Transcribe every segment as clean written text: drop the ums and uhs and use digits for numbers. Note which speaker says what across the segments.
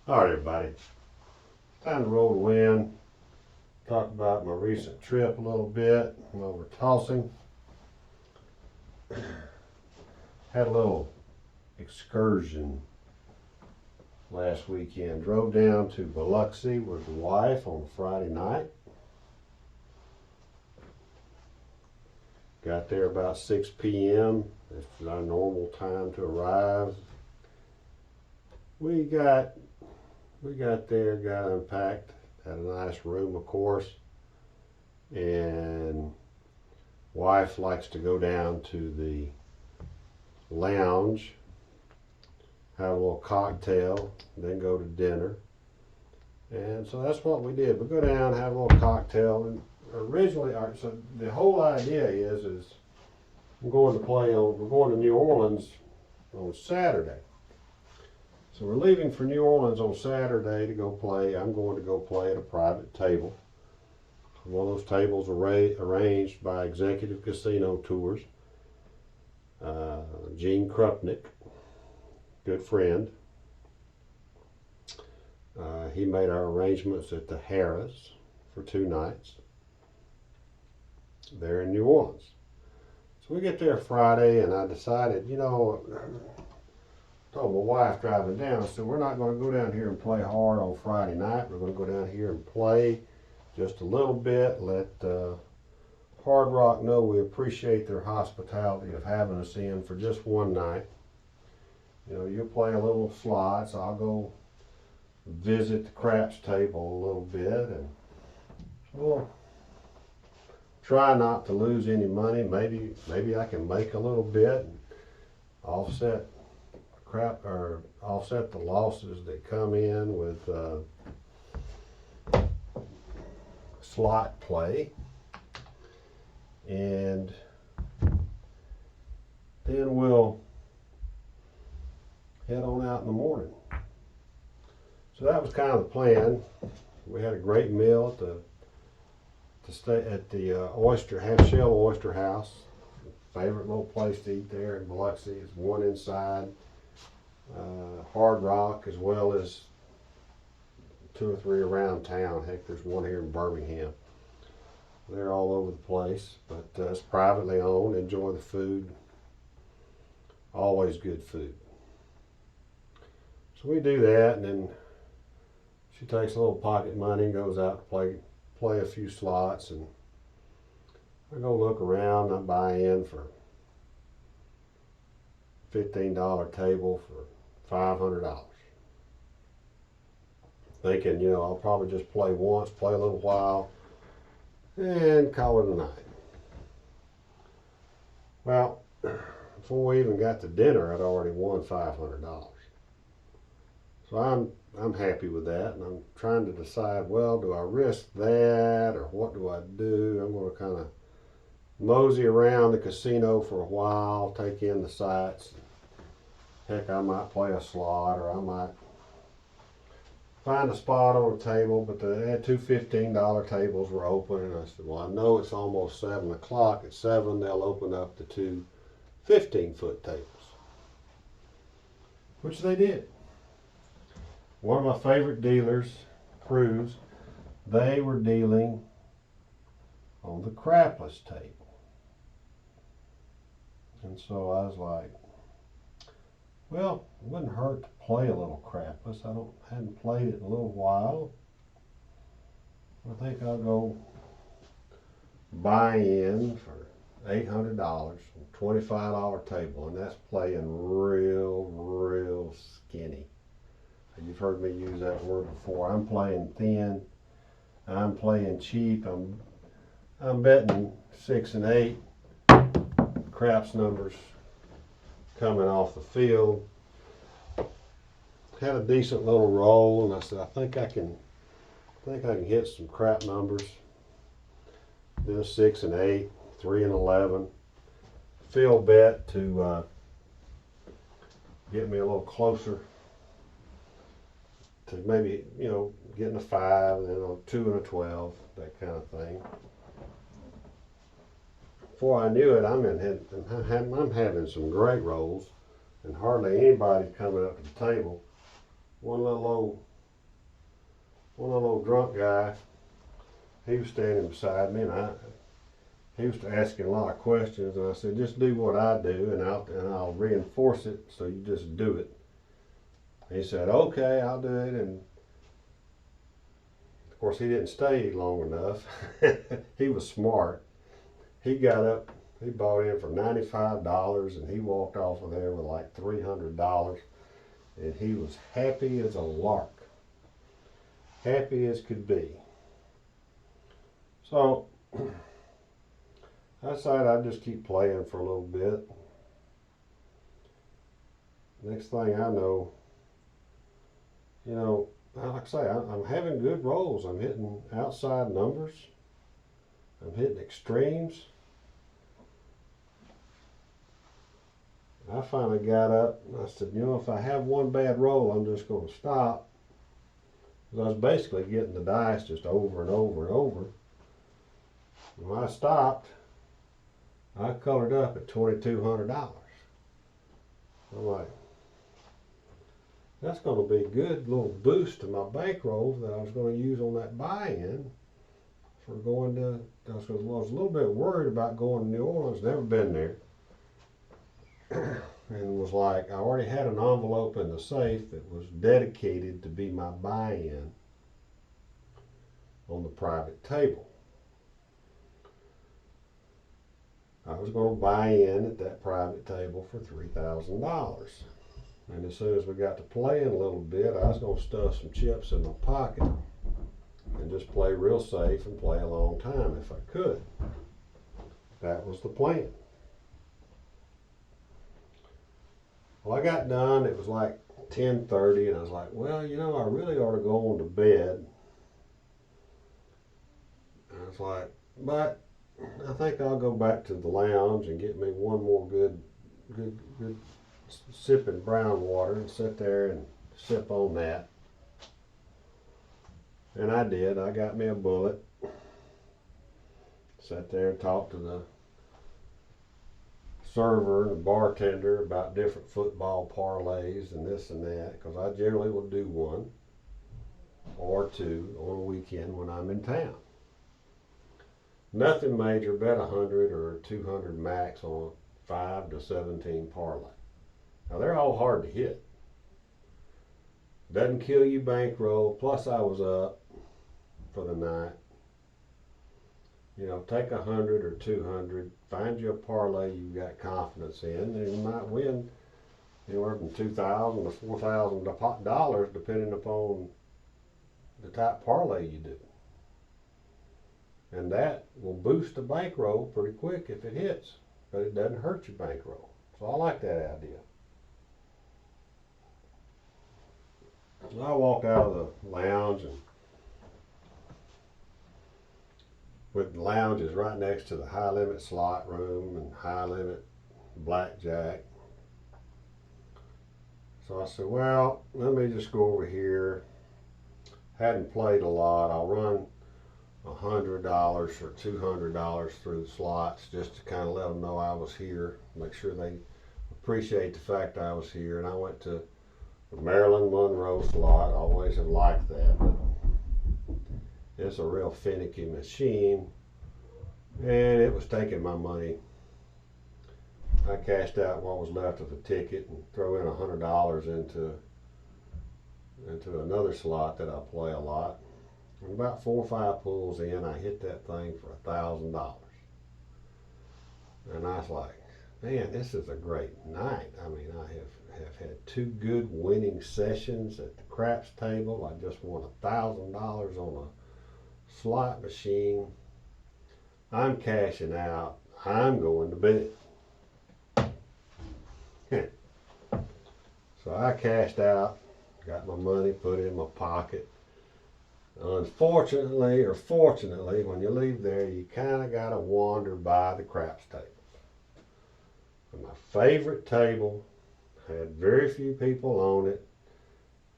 Speaker 1: All right, everybody. Time to roll the wind. Talk about my recent trip a little bit while we're tossing. Had a little excursion last weekend. Drove down to Biloxi with the wife on Friday night. Got there about 6 p.m. It's our normal time to arrive. We got there, got unpacked, had a nice room, of course, and wife likes to go down to the lounge, have a little cocktail, then go to dinner. And so that's what we did. We go down, have a little cocktail, and originally, so the whole idea is we're going to New Orleans on Saturday. So we're leaving for New Orleans on Saturday to go play. I'm going to go play at a private table. One of those tables arranged by Executive Casino Tours. Gene Krupnick, good friend. He made our arrangements at the Harrah's for 2 nights there in New Orleans. So we get there Friday, and I decided, told my wife driving down, I said, we're not going to go down here and play hard on Friday night. We're going to go down here and play just a little bit, let Hard Rock know we appreciate their hospitality of having us in for just one night. You'll play a little slots. I'll go visit the craps table a little bit, and we'll try not to lose any money. Maybe I can make a little bit and offset the losses that come in with slot play. And then we'll head on out in the morning. So that was kind of the plan. We had a great meal at the half-shell oyster house. Favorite little place to eat there in Biloxi. Is one inside Hard Rock, as well as 2 or 3 around town. Heck, there's one here in Birmingham. They're all over the place, but it's privately owned. Enjoy the food. Always good food. So we do that, and then she takes a little pocket money and goes out to play a few slots, and I go look around. I buy in for $15 table for $500. Thinking, I'll probably just play once, play a little while, and call it a night. Well, before we even got to dinner, I'd already won $500. So I'm happy with that, and I'm trying to decide, well, do I risk that, or what do I do? I'm going to kind of mosey around the casino for a while, take in the sights. Heck, I might play a slot, or I might find a spot on a table, but they had 2 $15 tables were open, and I said, well, I know it's almost 7 o'clock. At 7, they'll open up the 2 15-foot tables, which they did. One of my favorite dealers, Cruz, they were dealing on the crapless table. And so I was like, well, it wouldn't hurt to play a little crapless. I hadn't played it in a little while. I think I'll go buy in for $800, a $25 table, and that's playing real skinny. You've heard me use that word before. I'm playing thin. I'm playing cheap. I'm betting 6 and 8. Craps numbers coming off the field. Had a decent little roll, and I said, I think I can hit some crap numbers. Then 6 and 8, 3 and 11. Field bet to get me a little closer to maybe, getting a 5, and then a 2 and a 12, that kind of thing. Before I knew it, I'm having some great rolls, and hardly anybody coming up to the table. One little old one of the little drunk guy, he was standing beside me, and he was asking a lot of questions, and I said, just do what I do, and I'll reinforce it, so you just do it. He said, okay, I'll do it, and of course he didn't stay long enough. He was smart. He got up, he bought in for $95, and he walked off of there with like $300, and he was happy as a lark. Happy as could be. So I decided I'd just keep playing for a little bit. Next thing I know, you know, like I say, I'm having good rolls. I'm hitting outside numbers. I'm hitting extremes. I finally got up and I said, you know, if I have one bad roll, I'm just going to stop. Because I was basically getting the dice just over and over and over. When I stopped, I colored up at $2,200. I'm like, that's going to be a good little boost to my bankroll that I was going to use on that buy-in for going to, I was a little bit worried about going to New Orleans, never been there. And was like, I already had an envelope in the safe that was dedicated to be my buy-in on the private table. I was going to buy in at that private table for $3,000. And as soon as we got to playing a little bit, I was going to stuff some chips in my pocket and just play real safe and play a long time if I could. That was the plan. Well, I got done, it was like 10:30, and I was like, well, you know, I really ought to go on to bed. And I was like, but I think I'll go back to the lounge and get me one more good sipping brown water and sit there and sip on that. And I did. I got me a bullet. Sat there and talked to the server and the bartender about different football parlays and this and that, because I generally will do one or two on a weekend when I'm in town. Nothing major, bet 100 or 200 max on a 5 to 17 parlay. Now they're all hard to hit. Doesn't kill you bankroll, plus I was up for the night. You know, take 100 or 200, find you a parlay you've got confidence in, and you might win anywhere from $2,000 to $4,000 depending upon the type parlay you do. And that will boost the bankroll pretty quick if it hits, but it doesn't hurt your bankroll. So I like that idea. So I walked out of the lounge, and with the lounge is right next to the high limit slot room and high limit blackjack. So I said, well, let me just go over here. Hadn't played a lot. I'll run $100 or $200 through the slots just to kind of let them know I was here, make sure they appreciate the fact I was here. And I went to the Marilyn Monroe slot. I always have liked that, but it's a real finicky machine, and it was taking my money. I cashed out what was left of the ticket and throw in $100 into another slot that I play a lot. And about 4 or 5 pulls in, I hit that thing for $1,000. And I was like, man, this is a great night. I mean, I have had 2 good winning sessions at the craps table. I just won $1,000 on a slot machine. I'm cashing out. I'm going to bed. So I cashed out, got my money put in my pocket. Unfortunately or fortunately, when you leave there, you kind of got to wander by the craps table. And my favorite table had very few people on it,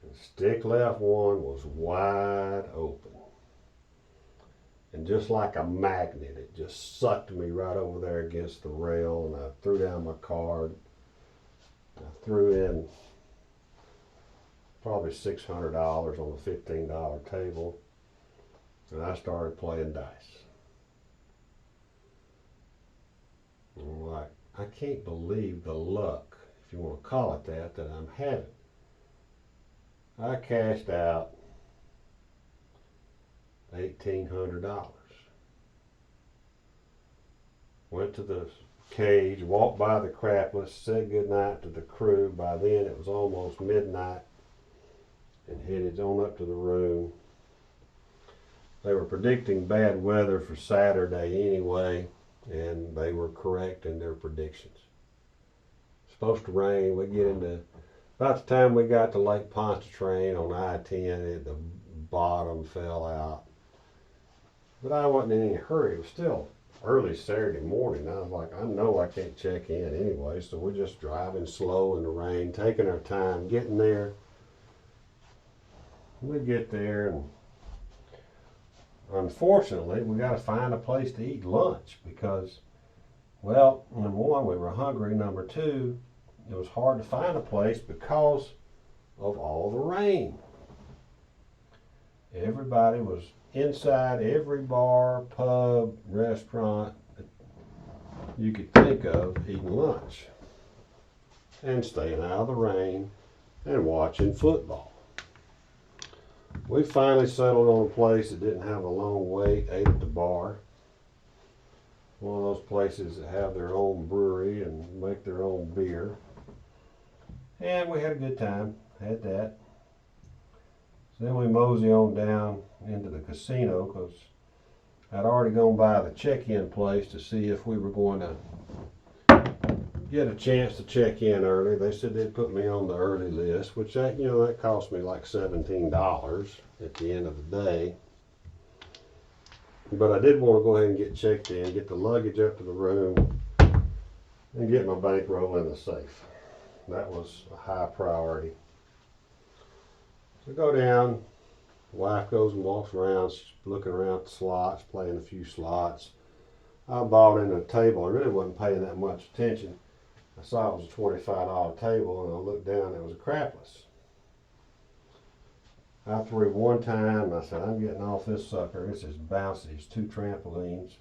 Speaker 1: and stick left one was wide open. And just like a magnet, it just sucked me right over there against the rail, and I threw down my card. I threw in probably $600 on a $15 table, and I started playing dice. And I'm like, I can't believe the luck, if you want to call it that I'm having. I cashed out $1,800. Went to the cage, walked by the crapless, said goodnight to the crew. By then it was almost midnight, and headed on up to the room. They were predicting bad weather for Saturday anyway, and they were correct in their predictions. It's supposed to rain. We get into, about the time we got to Lake Pontchartrain on I-10, the bottom fell out. But I wasn't in any hurry. It was still early Saturday morning. I was like, I know I can't check in anyway, so we're just driving slow in the rain, taking our time, getting there. We get there, and unfortunately, we got to find a place to eat lunch because, well, number one, we were hungry. Number two, it was hard to find a place because of all the rain. Everybody was inside every bar, pub, restaurant that you could think of eating lunch and staying out of the rain and watching football. We finally settled on a place that didn't have a long wait, ate at the bar. One of those places that have their own brewery and make their own beer. And we had a good time, had that. So then we mosey on down into the casino because I'd already gone by the check-in place to see if we were going to get a chance to check in early. They said they'd put me on the early list, which that cost me like $17 at the end of the day. But I did want to go ahead and get checked in, get the luggage up to the room, and get my bankroll in the safe. That was a high priority. So go down, wife goes and walks around, looking around at the slots, playing a few slots. I bought in a table. I really wasn't paying that much attention. I saw it was a $25 table, and I looked down, it was a crapless. I threw one time, and I said, I'm getting off this sucker. This is bouncy. It's 2 trampolines.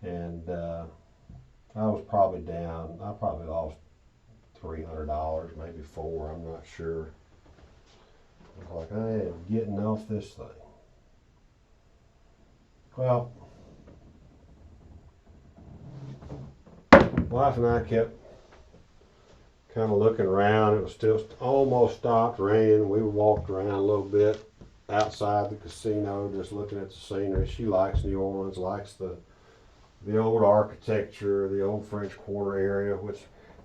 Speaker 1: And I was probably down. I probably lost $300, maybe $400, I'm not sure. I was like, I am getting off this thing. Well, wife and I kept kind of looking around. It was still almost stopped raining. We walked around a little bit outside the casino, just looking at the scenery. She likes New Orleans, likes the old architecture, the old French Quarter area, which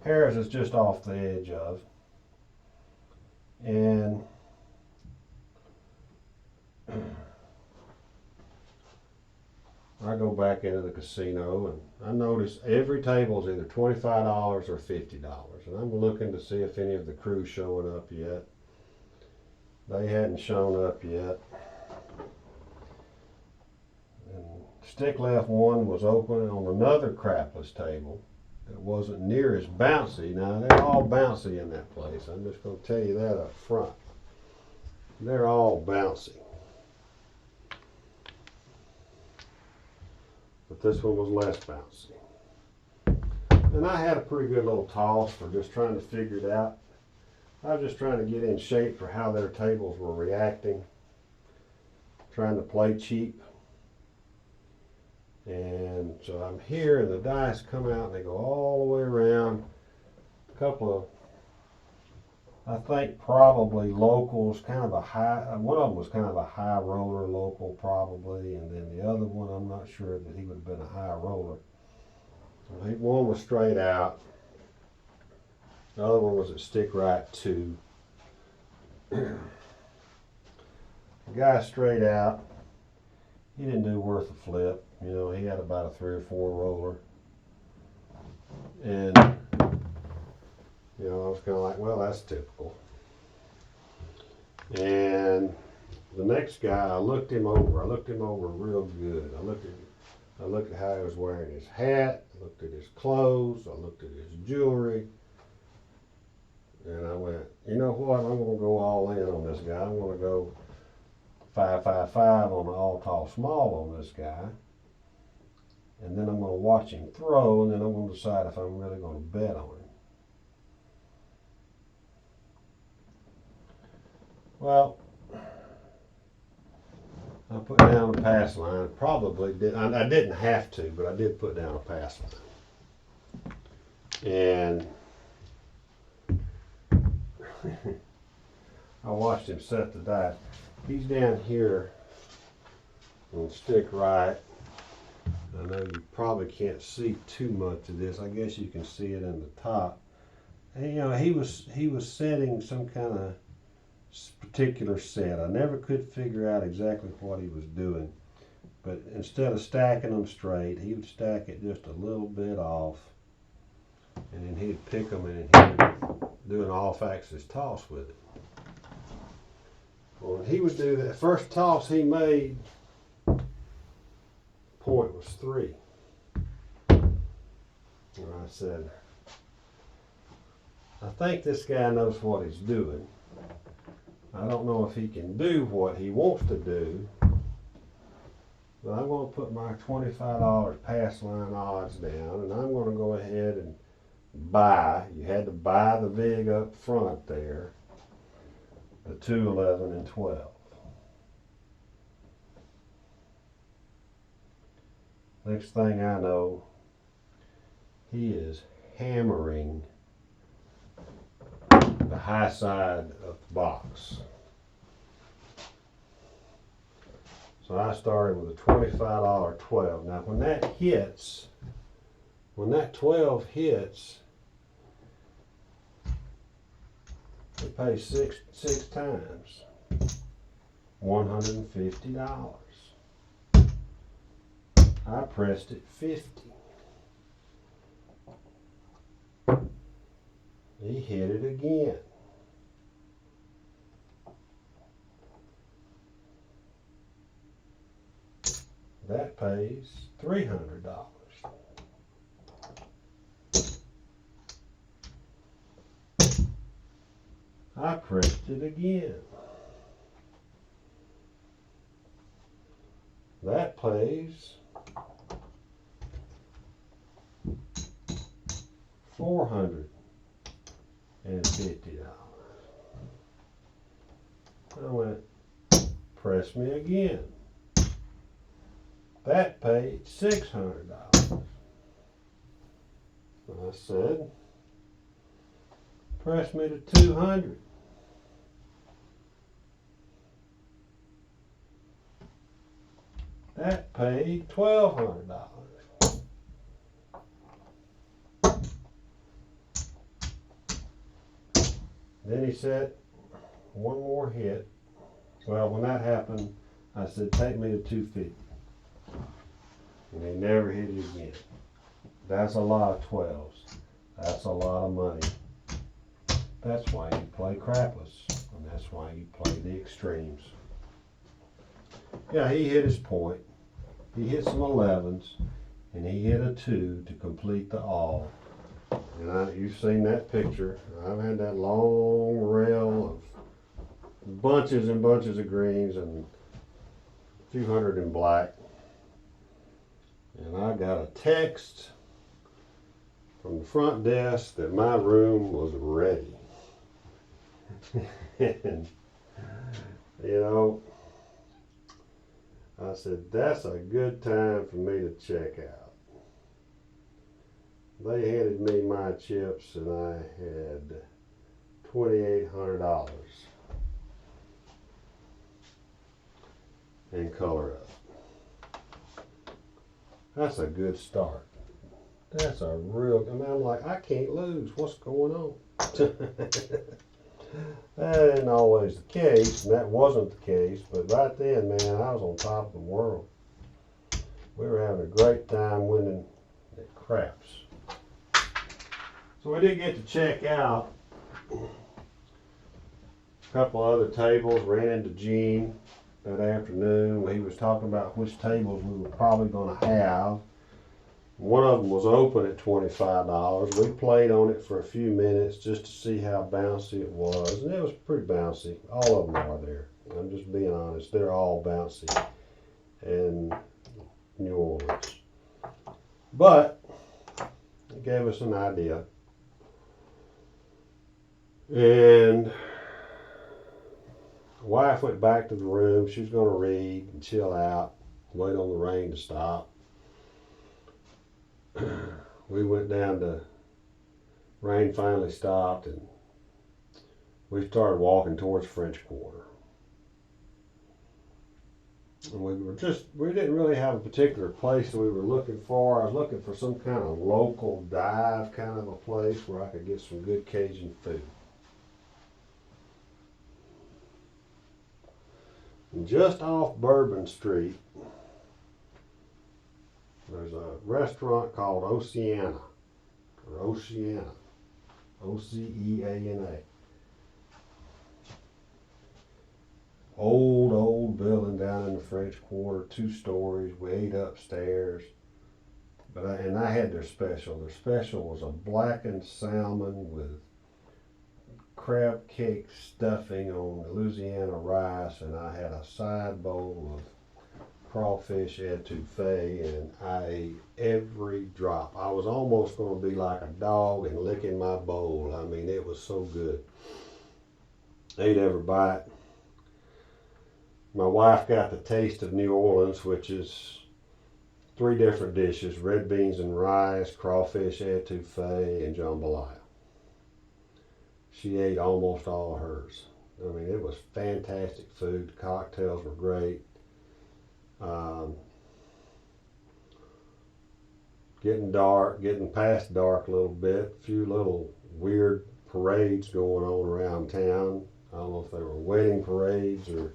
Speaker 1: Harris is just off the edge of. And I go back into the casino, and I notice every table is either $25 or $50. And I'm looking to see if any of the crew showing up yet. They hadn't shown up yet. And stick left one was open on another crapless table that wasn't near as bouncy. Now, they're all bouncy in that place. I'm just going to tell you that up front. They're all bouncy. But this one was less bouncy. And I had a pretty good little toss for just trying to figure it out. I was just trying to get in shape for how their tables were reacting. Trying to play cheap. And so I'm here, and the dice come out, and they go all the way around. A couple of, I think, probably locals, kind of a high, one of them was kind of a high roller local probably, and then the other one, I'm not sure that he would have been a high roller. I think one was straight out. The other one was at stick right 2. The guy straight out, he didn't do worth a flip. He had about a 3 or 4 roller. And, I was kind of like, well, that's typical. And the next guy, I looked him over real good. I looked at how he was wearing his hat. I looked at his clothes. I looked at his jewelry. And I went, you know what, I'm gonna go all in on this guy. I'm gonna go 5-5-5 on the all tall small on this guy. And then I'm gonna watch him throw, and then I'm gonna decide if I'm really gonna bet on him. Well, I put down a pass line. Probably did. I didn't have to, but I did put down a pass line. And I watched him set the dice. He's down here on stick right. I know you probably can't see too much of this. I guess you can see it in the top. And, you know, he was setting some kind of particular set. I never could figure out exactly what he was doing. But instead of stacking them straight, he would stack it just a little bit off. And then he'd pick them and he would do an off-axis toss with it. Well, when he would do that first toss he made, point was 3. And I said, I think this guy knows what he's doing. I don't know if he can do what he wants to do, but I'm going to put my $25 pass line odds down, and I'm going to go ahead and buy. You had to buy the vig up front there, the 2, 11, and 12. Next thing I know, he is hammering the high side of the box. So I started with a $25 12. Now when that hits, when that 12 hits, it pays six times $150. I pressed it 50. He hit it again. That pays $300. I pressed it again. That pays $450. I went, press me again. That paid $600. I said, press me to $200. That paid $1,200. Then he said, one more hit. Well, when that happened, I said, take me to $250. And he never hit it again. That's a lot of 12s. That's a lot of money. That's why you play crapless. And that's why you play the extremes. Yeah, he hit his point. He hit some 11s. And he hit a 2 to complete the all. And you've seen that picture. I've had that long rail of bunches and bunches of greens and a few hundred in black. And I got a text from the front desk that my room was ready. And, you know, I said, that's a good time for me to check out. They handed me my chips and I had $2,800 in color up. That's a good start. That's a real, I mean, I'm like, I can't lose. What's going on? That isn't always the case, and that wasn't the case, but right then, man, I was on top of the world. We were having a great time winning at craps. So we did get to check out a couple other tables, ran into Gene that afternoon. He was talking about which tables we were probably going to have. One of them was open at $25. We played on it for a few minutes just to see how bouncy it was, and it was pretty bouncy. All of them are there. I'm just being honest. They're all bouncy in New Orleans. But it gave us an idea. And the wife went back to the room. She was going to read and chill out, wait on the rain to stop. We went down to, rain finally stopped, and we started walking towards French Quarter. And we didn't really have a particular place that we were looking for. I was looking for some kind of local dive kind of a place where I could get some good Cajun food. And just off Bourbon Street, there's a restaurant called Oceana, or Oceana, Oceana. Old building down in the French Quarter, 2 stories. We ate upstairs, and I had their special. Their special was a blackened salmon with crab cake stuffing on Louisiana rice, and I had a side bowl of crawfish etouffee, and I ate every drop. I was almost going to be like a dog and licking my bowl. I mean, it was so good. Ate every bite. My wife got the taste of New Orleans, which is 3 different dishes: red beans and rice, crawfish etouffee, and jambalaya. She ate almost all of hers. I mean, it was fantastic food. The cocktails were great. Getting past dark a little bit. A few little weird parades going on around town. I don't know if they were wedding parades or,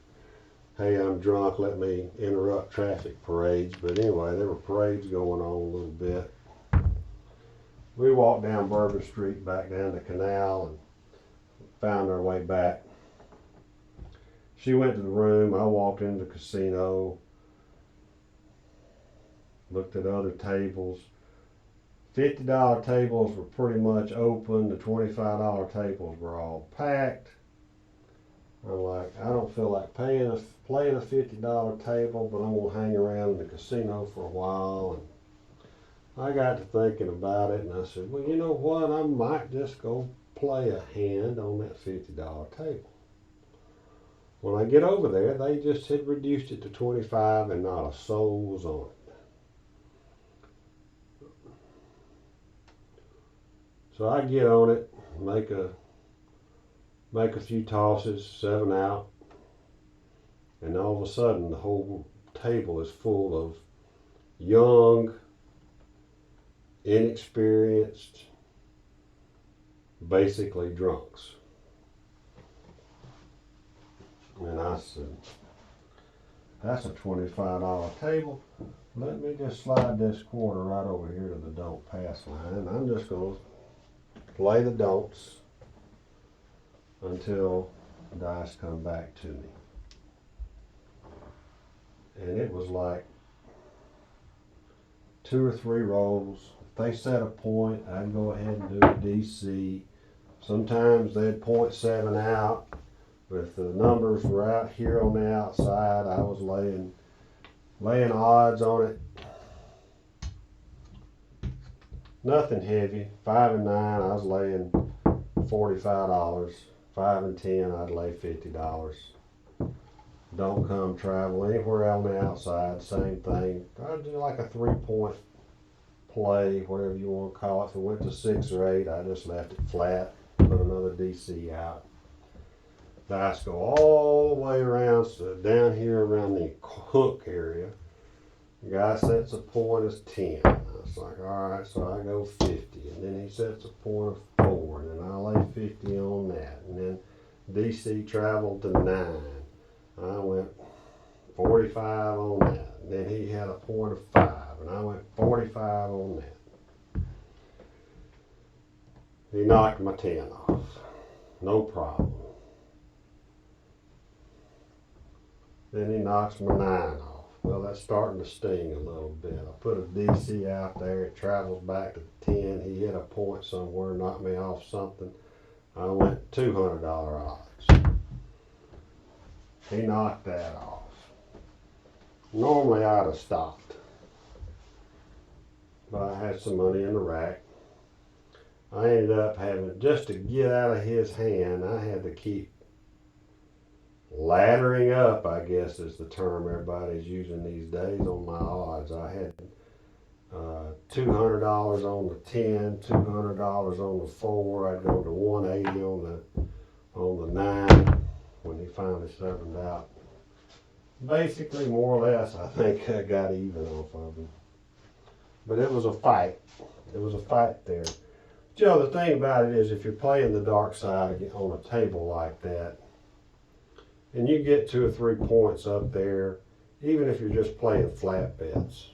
Speaker 1: hey, I'm drunk, let me interrupt traffic parades. But anyway, there were parades going on a little bit. We walked down Bourbon Street back down the canal and found our way back. She went to the room. I walked into the casino, looked at other tables. $50 tables were pretty much open. The $25 tables were all packed. I'm like, I don't feel like playing a $50 table, but I'm going to hang around in the casino for a while. And I got to thinking about it, and I said, well, you know what? I might just go play a hand on that $50 table. When I get over there, they just had reduced it to $25, and not a soul was on it. So I get on it, make a few tosses, 7 out, and all of a sudden the whole table is full of young, inexperienced, basically drunks. And I said, that's a $25 table. Let me just slide this quarter right over here to the don't pass line. I'm just going to play the don'ts until the dice come back to me. And it was like 2 or 3 rolls. If they set a point, I'd go ahead and do a DC. Sometimes they'd point 7 out, but if the numbers were out here on the outside, I was laying odds on it. Nothing heavy. 5 and 9, I was laying $45. 5 and 10, I'd lay $50. Don't come travel anywhere on the outside, same thing. I'd do like a 3-point play, whatever you want to call it. If it went to 6 or 8, I just left it flat, put another DC out. Dice go all the way around, so down here around the hook area. The guy sets a point as 10. I was like, all right, so I go 50. And then he sets a point of 4, and then I lay 50 on that. And then DC traveled to 9. I went 45 on that. And then he had a point of 5, and I went 45 on that. He knocked my 10 off. No problem. Then he knocks my 9 off. Well, that's starting to sting a little bit. I put a DC out there. It travels back to 10. He hit a point somewhere, knocked me off something. I went $200 odds. He knocked that off. Normally I'd have stopped, but I had some money in the rack. I ended up having, just to get out of his hand, I had to keep laddering up, I guess is the term everybody's using these days, on my odds. I had $200 on the 10, $200 on the 4. I'd go to 180 on the 9 when he finally settled out. Basically, more or less, I think I got even off of him. But it was a fight. It was a fight there. Joe, the thing about it is, if you're playing the dark side on a table like that, and you get 2 or 3 points up there, even if you're just playing flat bets,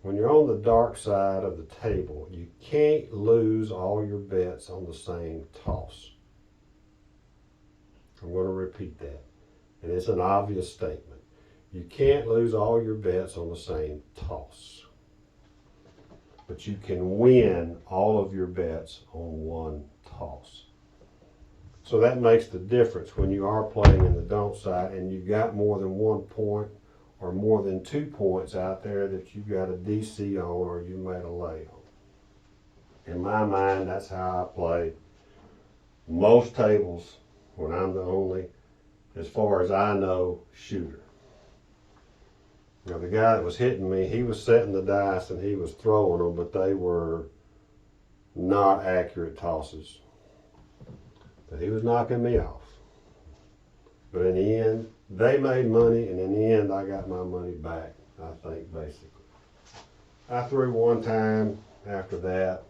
Speaker 1: when you're on the dark side of the table, you can't lose all your bets on the same toss. I'm going to repeat that. And it's an obvious statement. You can't lose all your bets on the same toss. But you can win all of your bets on one toss. So that makes the difference when you are playing in the don't side and you got more than 1 point or more than 2 points out there that you got a DC on or you made a lay on. In my mind, that's how I play most tables when I'm the only, as far as I know, shooter. Now the guy that was hitting me, he was setting the dice and he was throwing them, but they were not accurate tosses. But he was knocking me off. But in the end, they made money, and in the end, I got my money back, I think, basically. I threw one time after that.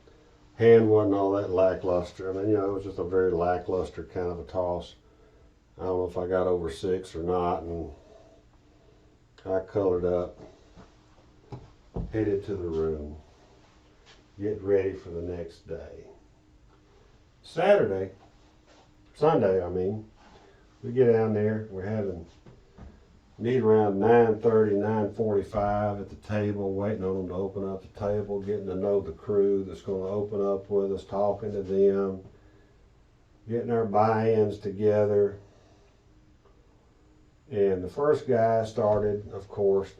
Speaker 1: Hand wasn't all that lackluster. I mean, it was just a very lackluster kind of a toss. I don't know if I got over 6 or not, and I colored up, headed to the room, get ready for the next day. Sunday, we get down there, we're having meet around 9:30, 9:45 at the table, waiting on them to open up the table, getting to know the crew that's going to open up with us, talking to them, getting our buy-ins together. And the first guy started, of course,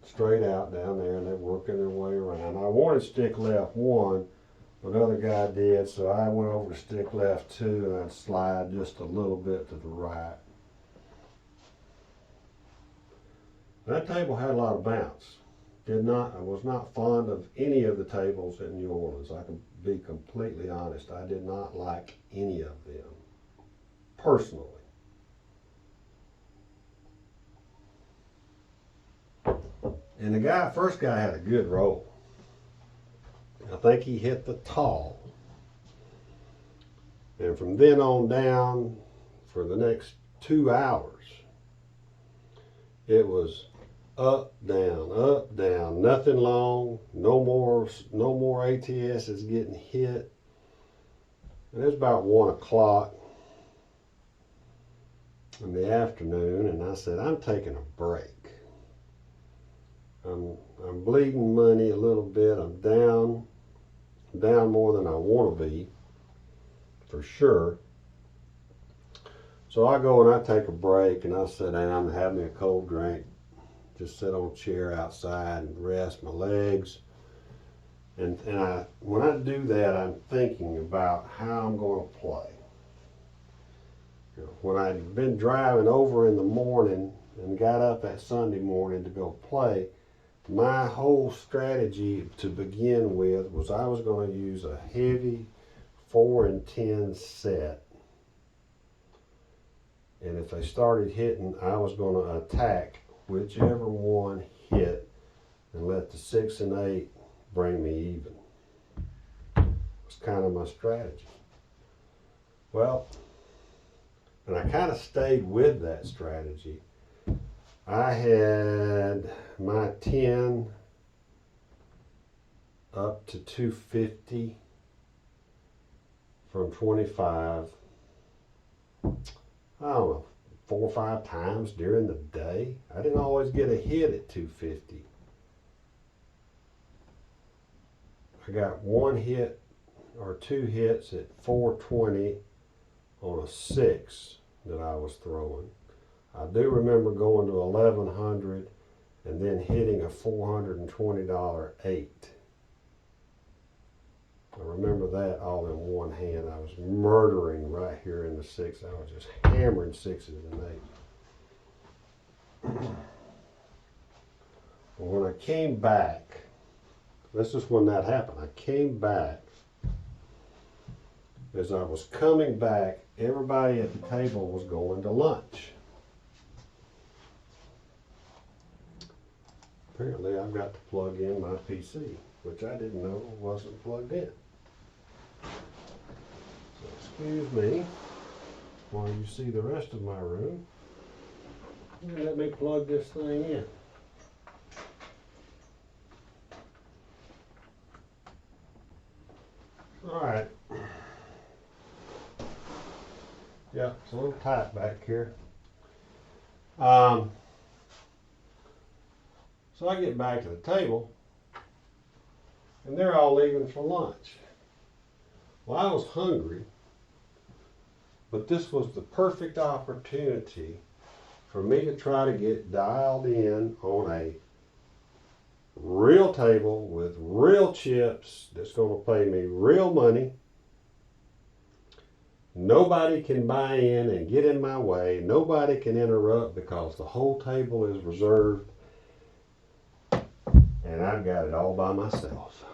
Speaker 1: straight out down there, and they're working their way around. I wanted stick left 1, but another guy did, so I went over to stick left 2, and I'd slide just a little bit to the right. That table had a lot of bounce. I was not fond of any of the tables in New Orleans. I can be completely honest. I did not like any of them, personally. And the first guy had a good roll. I think he hit the tall. And from then on down, for the next 2 hours, it was up, down, nothing long, no more ATSs getting hit. And it was about 1 o'clock in the afternoon, and I said, I'm taking a break. I'm bleeding money a little bit. I'm down more than I want to be, for sure. So I go and I take a break, and I sit down and have me a cold drink, just sit on a chair outside and rest my legs. And when I do that, I'm thinking about how I'm going to play. When I'd been driving over in the morning and got up that Sunday morning to go play, my whole strategy to begin with was I was going to use a heavy 4 and 10 set. And if they started hitting, I was going to attack whichever one hit and let the 6 and 8 bring me even. It was kind of my strategy. Well, and I kind of stayed with that strategy. I had my 10 up to 250 from 25. I don't know, 4 or 5 times during the day. I didn't always get a hit at 250. I got 1 hit or 2 hits at 420 on a 6 that I was throwing. I do remember going to 1100 and then hitting a $420 8. I remember that all in one hand. I was murdering right here in the 6. I was just hammering 6s and 8s. But when I came back, this is when that happened. I came back. As I was coming back, everybody at the table was going to lunch. Apparently I've got to plug in my PC, which I didn't know wasn't plugged in. So excuse me while you see the rest of my room. Let me plug this thing in. Alright. Yeah, it's a little tight back here. So I get back to the table, and they're all leaving for lunch. Well, I was hungry, but this was the perfect opportunity for me to try to get dialed in on a real table with real chips that's going to pay me real money. Nobody can buy in and get in my way. Nobody can interrupt because the whole table is reserved. And I've got it all by myself.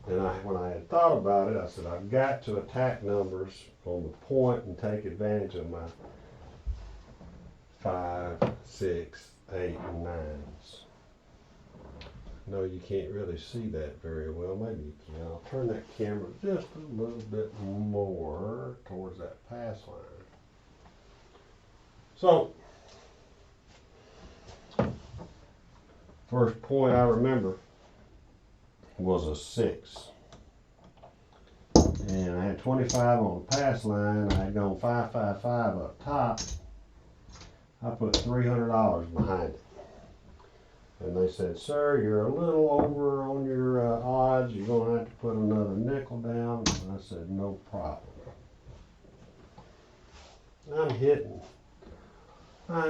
Speaker 1: And when I had thought about it, I said, I've got to attack numbers on the point and take advantage of my 5, 6, 8, and 9s. No, you can't really see that very well. Maybe you can. I'll turn that camera just a little bit more towards that pass line. So, first point I remember was a 6. And I had 25 on the pass line. I had gone 555 up top. I put $300 behind it. And they said, sir, you're a little over on your odds. You're going to have to put another nickel down. And I said, no problem. I'm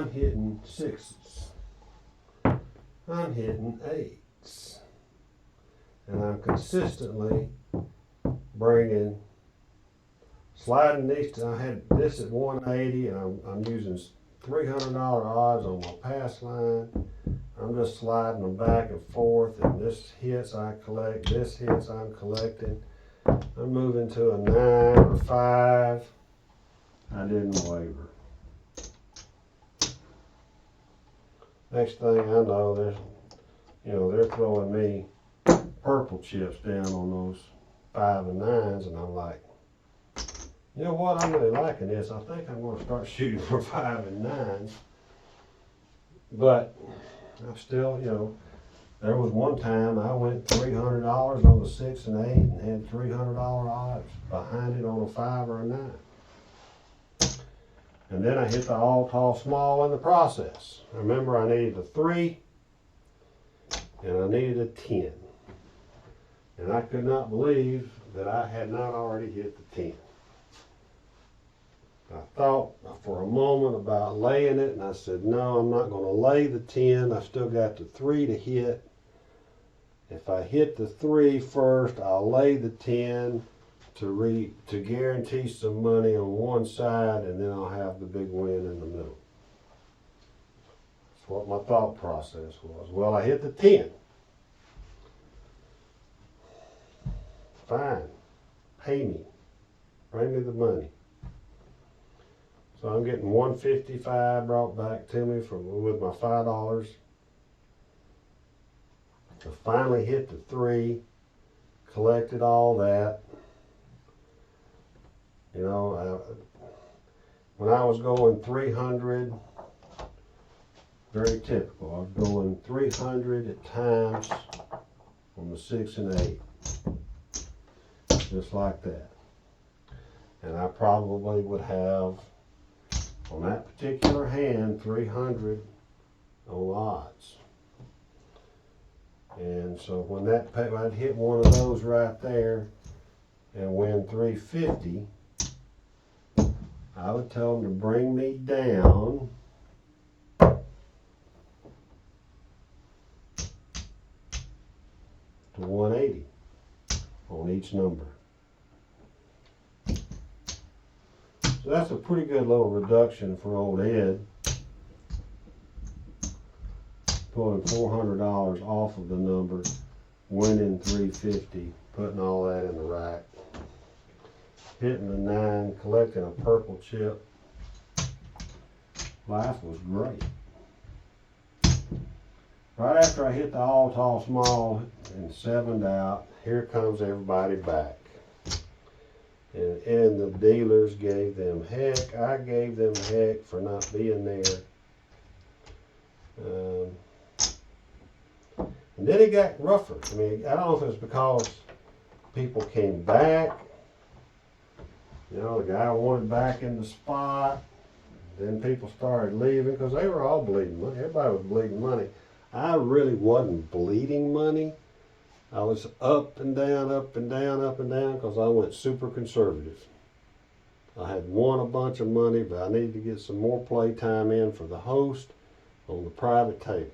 Speaker 1: hitting 6s. I'm hitting 8s. And I'm consistently sliding these. I had this at 180 and I'm using $300 odds on my pass line. I'm just sliding them back and forth, and this hits I collect, this hits I'm collecting. I'm moving to a 9 or 5. I didn't waver. Next thing I know, they're throwing me purple chips down on those 5 and 9s, and I'm like, you know what, I'm really liking this. I think I'm going to start shooting for 5 and 9s. But I still, there was one time I went $300 on the 6 and 8 and had $300 odds behind it on a 5 or a 9. And then I hit the all tall small in the process. Remember, I needed a 3 and I needed a 10. And I could not believe that I had not already hit the 10. I thought for a moment about laying it, and I said, no, I'm not going to lay the 10. I've still got the 3 to hit. If I hit the 3 first, I'll lay the 10 to guarantee some money on one side, and then I'll have the big win in the middle. That's what my thought process was. Well, I hit the 10. Fine. Pay me. Bring me the money. So I'm getting $155 brought back to me with my $5. I finally hit the 3, collected all that. When I was going 300, very typical. I was going 300 at times on the 6 and 8, just like that. And I probably would have On that particular hand, 300 on odds. And so when that I'd hit one of those right there and win 350, I would tell them to bring me down to 180 on each number. So that's a pretty good little reduction for old Ed. Pulling $400 off of the number, winning 350, putting all that in the rack, hitting the 9, collecting a purple chip. Life was great. Right after I hit the all tall small and 7'd out, here comes everybody back. And the dealers gave them heck. I gave them heck for not being there. And then it got rougher. I mean, I don't know if it was because people came back. You know, the guy wanted back in the spot. Then people started leaving because they were all bleeding money. Everybody was bleeding money. I really wasn't bleeding money. I was up and down, up and down, up and down because I went super conservative. I had won a bunch of money, but I needed to get some more play time in for the host on the private table.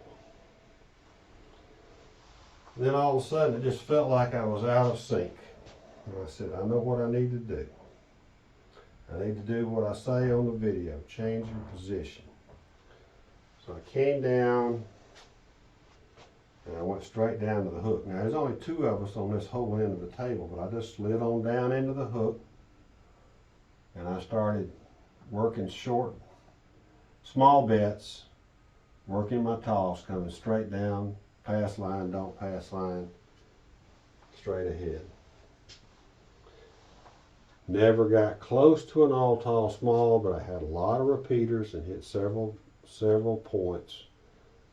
Speaker 1: Then all of a sudden, it just felt like I was out of sync. And I said, I know what I need to do. I need to do what I say on the video, change your position. So I came down, and I went straight down to the hook. Now, there's only 2 of us on this whole end of the table, but I just slid on down into the hook, and I started working short, small bets, working my toss, coming straight down, pass line, don't pass line, straight ahead. Never got close to an all tall small, but I had a lot of repeaters and hit several points.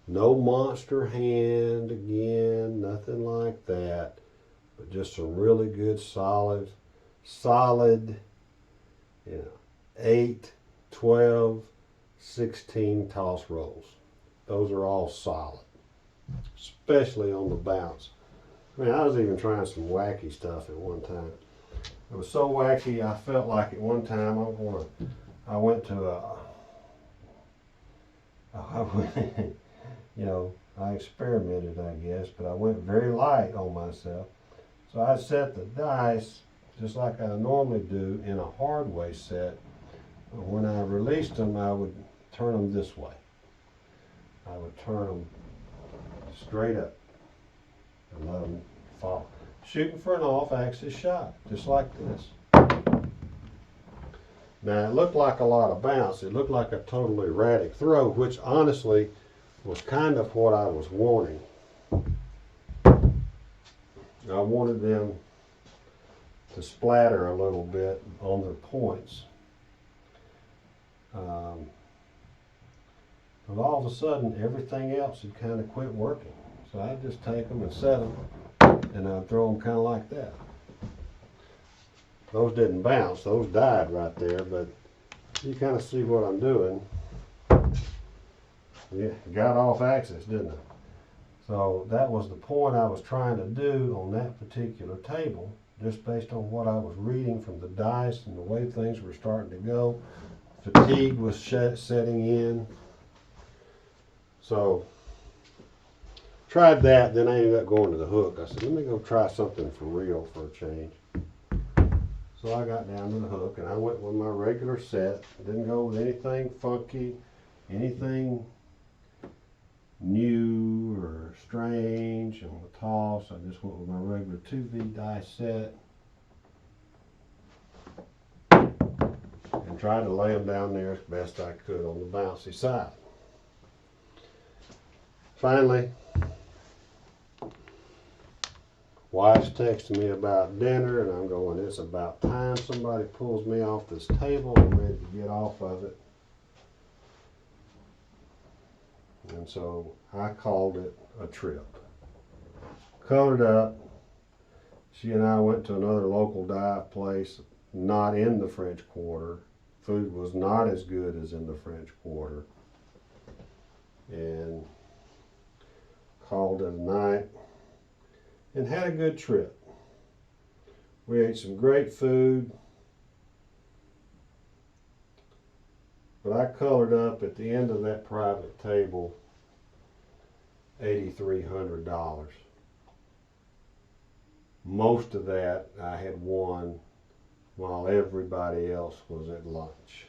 Speaker 1: No monster hand again, nothing like that, but just some really good solid, 8, 12, 16 toss rolls. Those are all solid, especially on the bounce. I mean, I was even trying some wacky stuff at one time. It was so wacky, I felt like at one time I went to you know, I experimented, I guess, but I went very light on myself. So I set the dice just like I normally do in a hard way set. When I released them, I would turn them this way. I would turn them straight up and let them fall. Shooting for an off-axis shot, just like this. Now, it looked like a lot of bounce. It looked like a totally erratic throw, which honestly was kind of what I was wanting. I wanted them to splatter a little bit on their points. But all of a sudden, everything else had kind of quit working. So I'd just take them and set them, and I'd throw them kind of like that. Those didn't bounce, those died right there, but you kind of see what I'm doing. Yeah, got off axis, didn't I? So that was the point I was trying to do on that particular table, just based on what I was reading from the dice and the way things were starting to go. Fatigue was setting in. So tried that, then I ended up going to the hook. I said, let me go try something for real for a change. So I got down to the hook and I went with my regular set. Didn't go with anything funky, anything new or strange on the toss. I just went with my regular 2V dice set and tried to lay them down there as best I could on the bouncy side. Finally, wife's texting me about dinner, and I'm going, it's about time somebody pulls me off this table. I'm ready to get off of it. And so I called it a trip. Colored up. She and I went to another local dive place, not in the French Quarter, Food was not as good as in the French Quarter. And called it a night and had a good trip. We ate some great food, but I colored up at the end of that private table $8,300. Most of that I had won while everybody else was at lunch.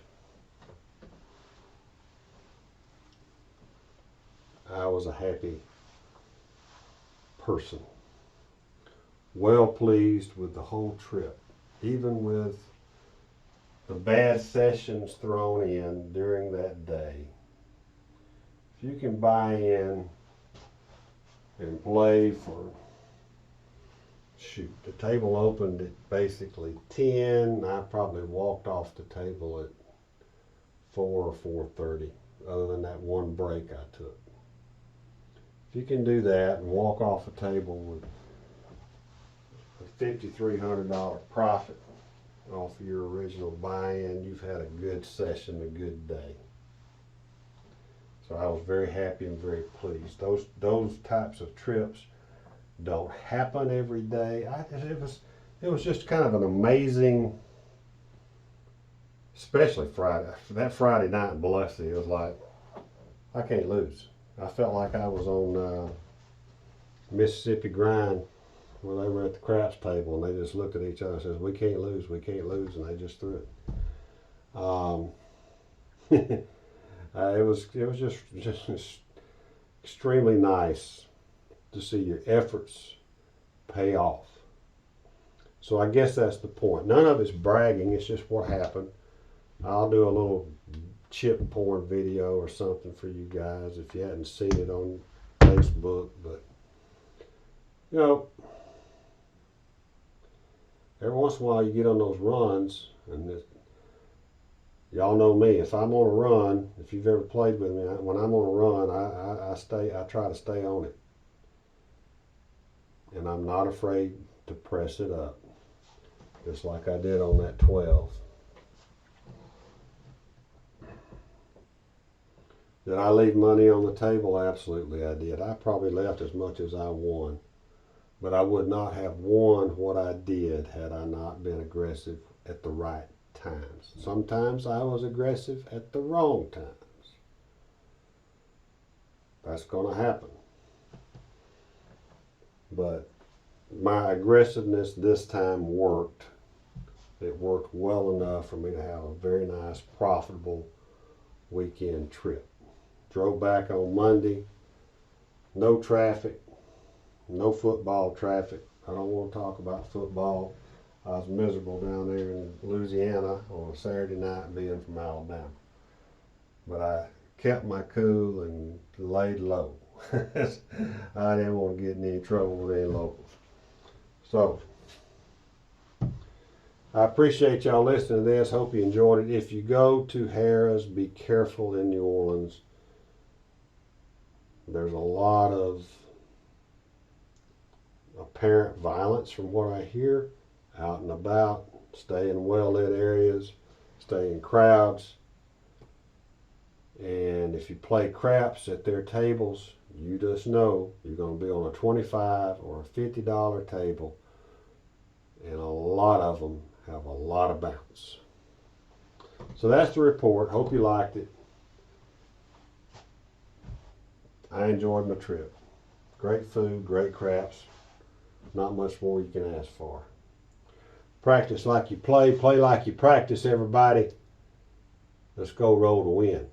Speaker 1: I was a happy person. Well pleased with the whole trip, even with the bad sessions thrown in during that day. If you can buy in and play for, shoot, the table opened at basically 10. I probably walked off the table at 4 or 4:30, other than that one break I took. If you can do that and walk off a table with a $5,300 profit off of your original buy-in, you've had a good session, a good day. So I was very happy and very pleased. Those types of trips don't happen every day. It was just kind of an amazing, especially Friday. That Friday night in Biloxi, it was like, I can't lose. I felt like I was on Mississippi Grind, where they were at the craps table and they just looked at each other and says, we can't lose, and they just threw it. It was just extremely nice to see your efforts pay off. So I guess that's the point. None of it's bragging, it's just what happened. I'll do a little chip porn video or something for you guys if you hadn't seen it on Facebook. But you know, every once in a while you get on those runs, and y'all know me. If I'm on a run, if you've ever played with me, when I'm on a run, I try to stay on it, and I'm not afraid to press it up, just like I did on that 12. Did I leave money on the table? Absolutely I did. I probably left as much as I won, but I would not have won what I did had I not been aggressive at the right times. Sometimes I was aggressive at the wrong times. That's going to happen. But my aggressiveness this time worked. It worked well enough for me to have a very nice, profitable weekend trip. Drove back on Monday, no traffic, no football traffic. I don't want to talk about football. I was miserable down there in Louisiana on a Saturday night being from Alabama. But I kept my cool and laid low. I didn't want to get in any trouble with any locals. So, I appreciate y'all listening to this. Hope you enjoyed it. If you go to Harrah's, be careful in New Orleans. There's a lot of apparent violence from what I hear out and about. Stay in well-lit areas, stay in crowds, and if you play craps at their tables, you just know you're going to be on a $25 or a $50 table, and a lot of them have a lot of bounce. So that's the report. Hope you liked it. I enjoyed my trip. Great food, great craps. Not much more you can ask for. Practice like you play like you practice, everybody. Let's go roll to win.